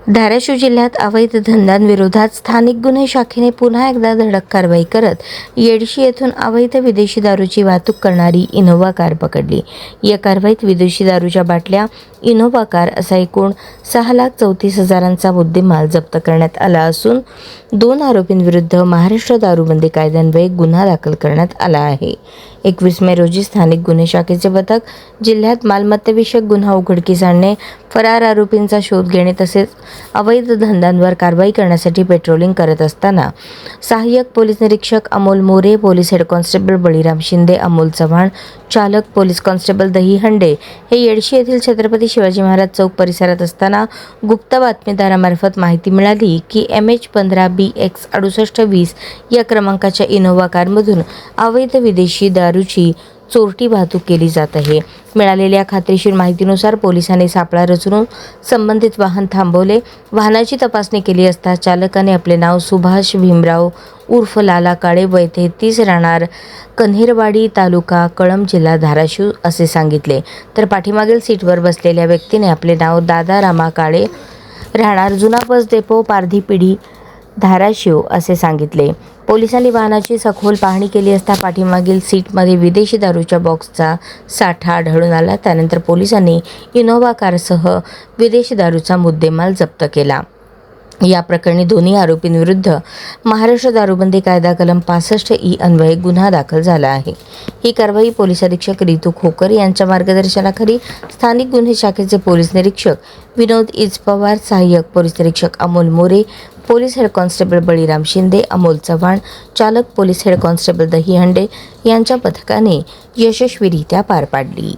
धाराशिव जिल्ह्यात अवैध धंद्यांविरोधात स्थानिक गुन्हे शाखेने पुन्हा एकदा धडक कारवाई करत येडशी येथून अवैध विदेशी दारूची वाहतूक करणारी इनोव्हा कार पकडली। या कारवाईत विदेशी दारूच्या बाटल्या, इनोव्हा कार असा एकूण 6,34,000चा मुद्देमाल जप्त करण्यात आला असून 2 आरोपींविरुद्ध महाराष्ट्र दारूबंदी कायद्यान्वये गुन्हा दाखल करण्यात आला आहे। 21 मे रोजी स्थानिक गुन्हे शाखेचे पथक जिल्ह्यात मालमत्तेविषयक गुन्हा उघडकीस आणणे, फरार आरोपींचा शोध घेणे तसेच अवैध धंद्यांवर कारवाई करण्यासाठी पेट्रोलिंग करत असताना सहाय्यक पोलीस निरीक्षक Amol More, police head constable Baliram Shinde, Amol Chavan, चालक पोलीस कॉन्स्टेबल दहीहंडे हे येडशी येथील छत्रपती शिवाजी महाराज चौक परिसरात असताना गुप्त बातमीदारामार्फत माहिती मिळाली की MH15BX 6820 या क्रमांकाच्या इनोव्हा कारमधून अवैध विदेशी दारूची चोरटी वाहतूक केली जात आहे। मिळालेल्या खात्रीशीर माहितीनुसार पोलिसांनी सापळा रचून संबंधित वाहन थांबवले। वाहनाची तपासणी केली असता चालकाने आपले नाव सुभाष भीमराव उर्फ लाला काळे, वय 33, राहणार कन्हेरवाडी, तालुका कळंब, जिल्हा धाराशिव असे सांगितले। तर पाठीमागील सीटवर बसलेल्या व्यक्तीने आपले नाव दादा रामा काळे, राहणार जुना बस डेपो, पारधी पिढी, धाराशिव असे सांगितले। पोलिसांनी वाहनाची सखोल पाहणी केली असता पाठीमागील सीटमध्ये विदेशी दारूच्या बॉक्सचा साठा आढळून आला। त्यानंतर पोलिसांनी इनोव्हा कारसह विदेशी दारूचा मुद्देमाल जप्त केला। या प्रकरणी दोन्ही आरोपींविरुद्ध महाराष्ट्र दारूबंदी कायदा कलम 65E अन्वये गुन्हा दाखल झाला आहे। ही कारवाई पोलीस अधीक्षक रितू खोकर यांच्या मार्गदर्शनाखाली स्थानिक गुन्हे शाखेचे पोलीस निरीक्षक विनोद इजपवार, सहाय्यक पोलीस निरीक्षक Amol More, police head constable Baliram Shinde, Amol Chavan, चालक पोलीस हेड कॉन्स्टेबल दहीहंडे यांच्या पथकाने यशस्वीरित्या पार पाडली।